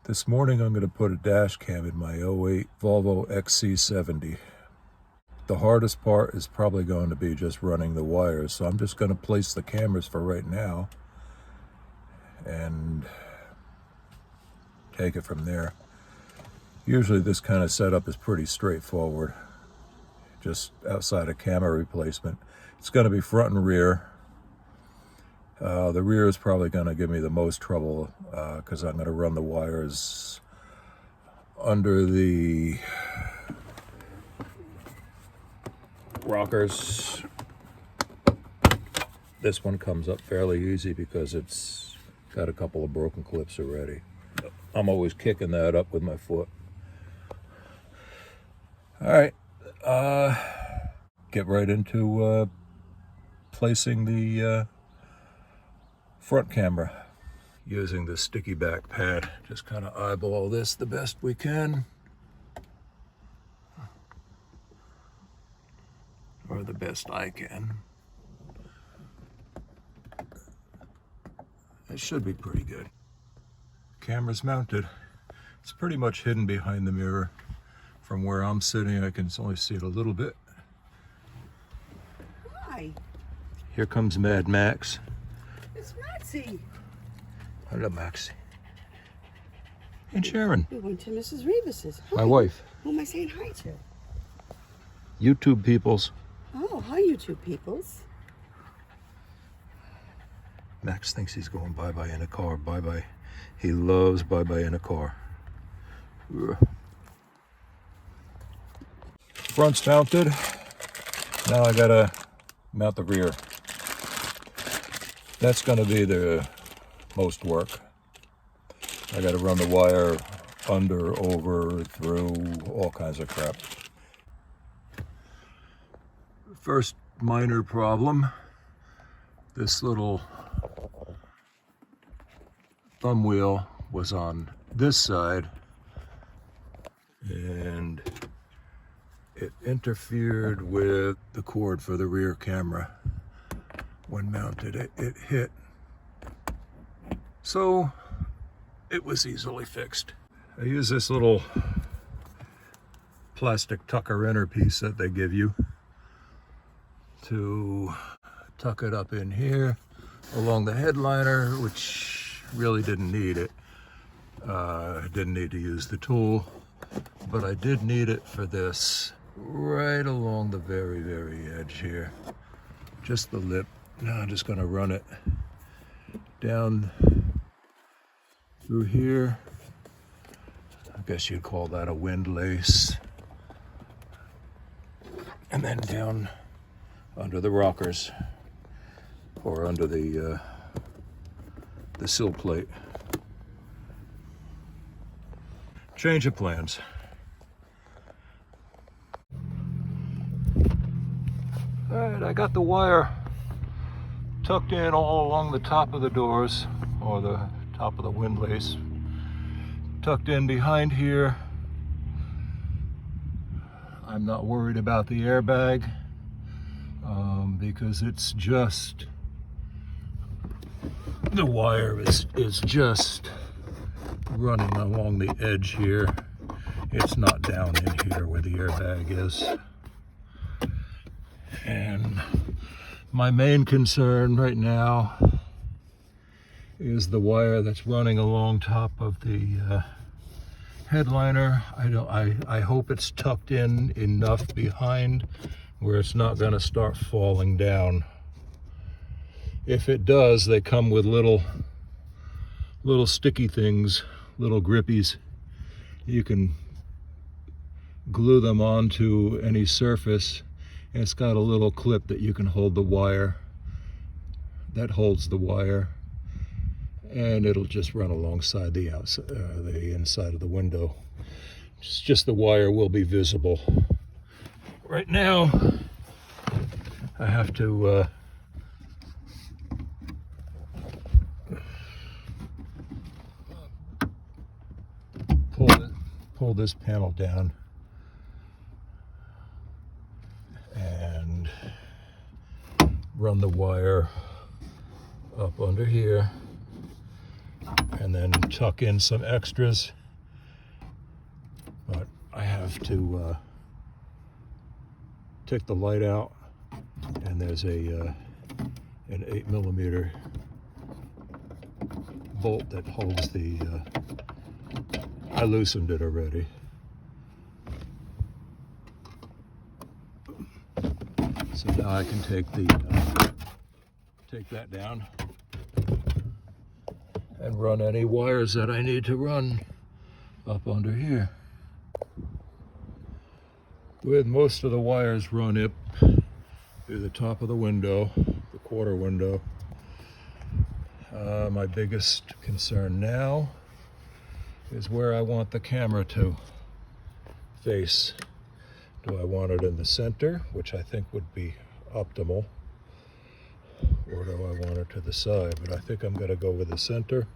This morning I'm going to put a dash cam in my '08 Volvo XC70. The hardest part is probably going to be just running the wires, so I'm just going to place the cameras for right now and take it from there. Usually this kind of setup is pretty straightforward, just outside of camera replacement. It's going to be front and rear. The rear is probably going to give me the most trouble because I'm going to run the wires under the rockers. This one comes up fairly easy because it's got a couple of broken clips already. I'm always kicking that up with my foot. All right, get right into placing the front camera using the sticky back pad. Just kind of eyeball this the best we can, or the best I can. It should be pretty good. Camera's mounted. It's pretty much hidden behind the mirror. From where I'm sitting, I can only see it a little bit. Hi. Here comes Mad Max. It's Maxie. Hello, Maxie. And Sharon. We went to Mrs. Revis's. Hi. My wife. Who am I saying hi to? YouTube peoples. Oh, hi, YouTube peoples. Max thinks he's going bye-bye in a car. Bye-bye. He loves bye-bye in a car. Ugh. Front's mounted. Now I gotta mount the rear. That's gonna be the most work. I gotta run the wire under, over, through, all kinds of crap. First minor problem, this little thumb wheel was on this side and it interfered with the cord for the rear camera. When mounted, it hit. So it was easily fixed. I use this little plastic tucker inner piece that they give you to tuck it up in here along the headliner, which really didn't need it. I didn't need to use the tool, but I did need it for this. Right along the very, very edge here. Just the lip. Now I'm just going to run it down through here. I guess you'd call that a windlace. And then down under the rockers, or under the sill plate. Change of plans. All right, I got the wire tucked in all along the top of the doors, or the top of the windlace, tucked in behind here. I'm not worried about the airbag because it's just, the wire is just running along the edge here. It's not down in here where the airbag is. And my main concern right now is the wire that's running along top of the headliner. I hope it's tucked in enough behind where it's not going to start falling down. If it does, they come with little sticky things, little grippies. You can glue them onto any surface. And it's got a little clip that you can hold the wire, that holds the wire, and it'll just run alongside the outside, the inside of the window. It's just the wire will be visible. Right now, I have to pull this panel down and run the wire up under here and then tuck in some extras. But I have to take the light out, and there's an 8mm bolt that holds the, I loosened it already. So now I can take that down and run any wires that I need to run up under here. With most of the wires run up through the top of the window, the quarter window. My biggest concern now is where I want the camera to face. Do I want it in the center, which I think would be optimal, or do I want it to the side? But I think I'm going to go with the center.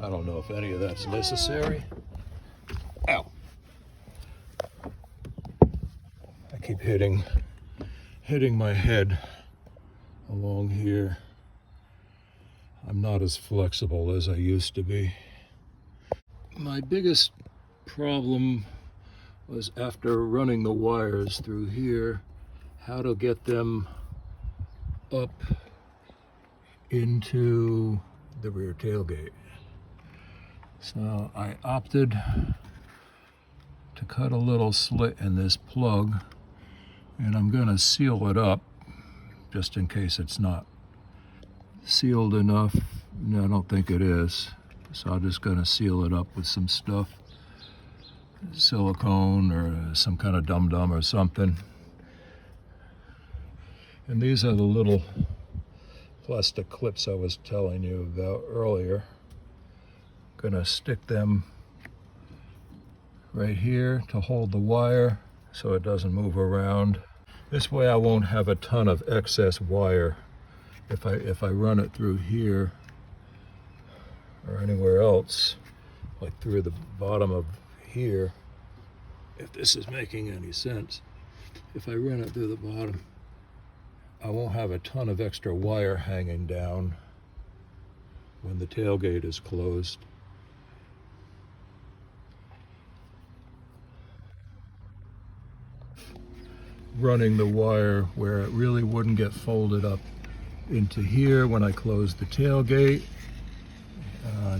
I don't know if any of that's necessary. Ow! I keep hitting my head along here. I'm not as flexible as I used to be. My biggest problem was, after running the wires through here, how to get them up into the rear tailgate. So I opted to cut a little slit in this plug, and I'm going to seal it up just in case it's not sealed enough. No, I don't think it is. So I'm just going to seal it up with some stuff, silicone or some kind of dum-dum or something. And these are the little plastic clips I was telling you about earlier. Gonna stick them right here to hold the wire so it doesn't move around. This way I won't have a ton of excess wire if I run it through here or anywhere else, like through the bottom of here. If this is making any sense, if I run it through the bottom, I won't have a ton of extra wire hanging down when the tailgate is closed. Running the wire where it really wouldn't get folded up into here when I close the tailgate,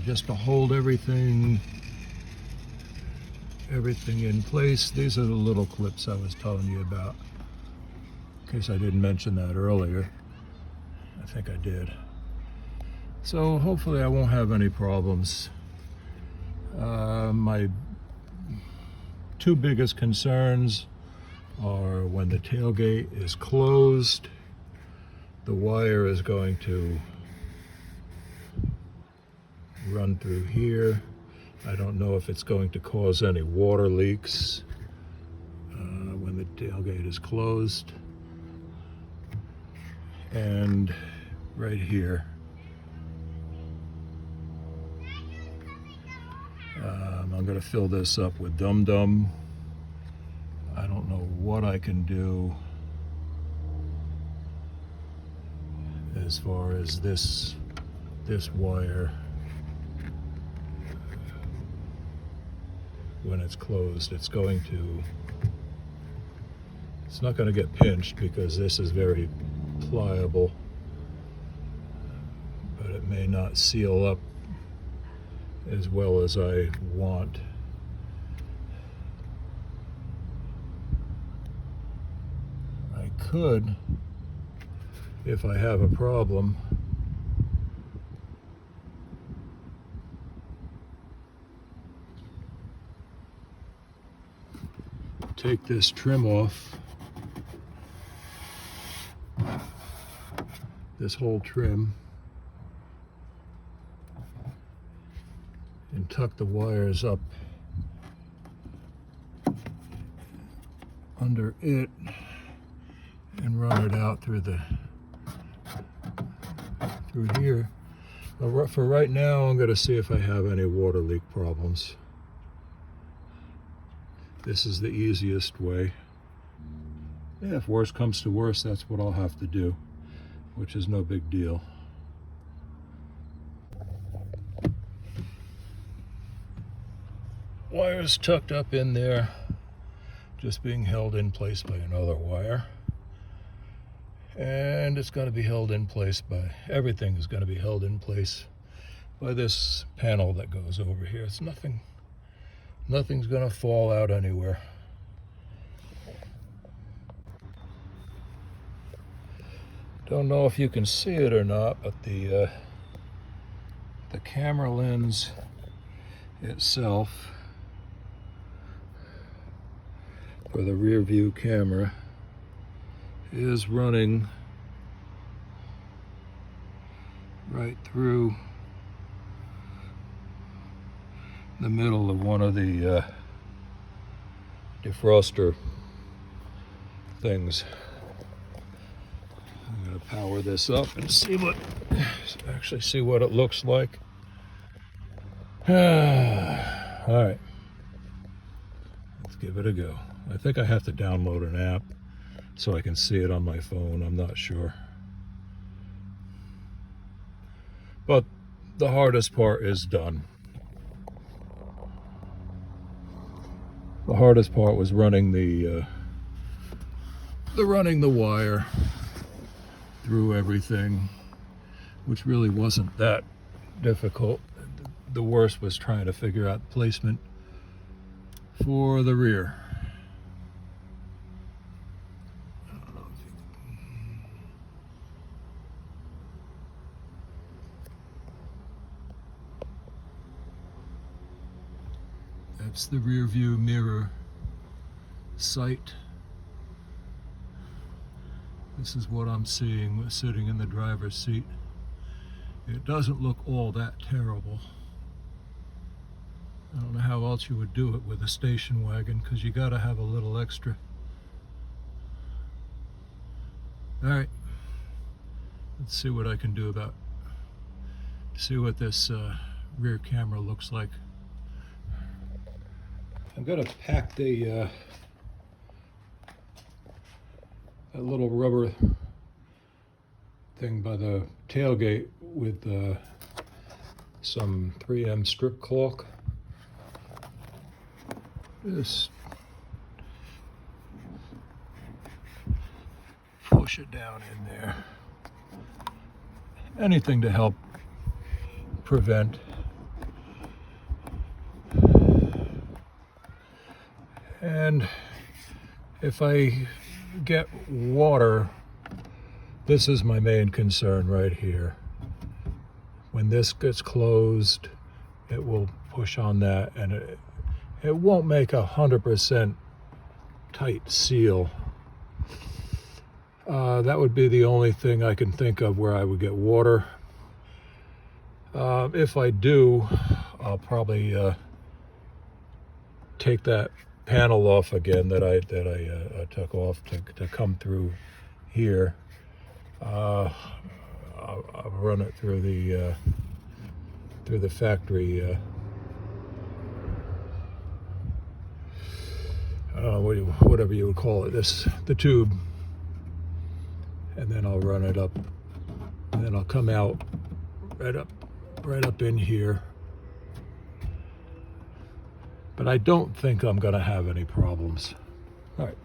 just to hold everything in place. These are the little clips I was telling you about, in case I didn't mention that earlier. I think I did. So hopefully I won't have any problems. My two biggest concerns are when the tailgate is closed, the wire is going to run through here. I don't know if it's going to cause any water leaks when the tailgate is closed. And right here, I'm going to fill this up with dum-dum. I don't know what I can do as far as this wire when it's closed. It's not going to get pinched because this is very pliable, but it may not seal up as well as I want. I could, if I have a problem, take this trim off, this whole trim, and tuck the wires up under it and run it out through here. But for right now, I'm going to see if I have any water leak problems. This is the easiest way. Yeah, if worse comes to worse, that's what I'll have to do, which is no big deal. wire's tucked up in there, just being held in place by another wire. And it's going to be held in place by, everything is going to be held in place by this panel that goes over here. It's nothing's going to fall out anywhere. Don't know if you can see it or not, but the camera lens itself for the rear view camera is running right through the middle of one of the defroster things. I'm going to power this up and see what it looks like. All right, let's give it a go. I think I have to download an app so I can see it on my phone. I'm not sure. But the hardest part is done. The hardest part was running the wire through everything, which really wasn't that difficult. The worst was trying to figure out placement for the rear. That's the rear view mirror sight. This is what I'm seeing sitting in the driver's seat. It doesn't look all that terrible. I don't know how else you would do it with a station wagon, because you got to have a little extra. All right, let's see what I can do see what this rear camera looks like. I'm going to pack that little rubber thing by the tailgate with some 3M strip caulk. Just push it down in there. Anything to help prevent and if I get water, this is my main concern right here. When this gets closed, it will push on that, and it won't make 100% tight seal. That would be the only thing I can think of where I would get water. If I do, I'll probably take that panel off again that I took off to come through here. I'll run it through the factory whatever you would call it, the tube, and then I'll run it up, and then I'll come out right up in here. But I don't think I'm going to have any problems. All right.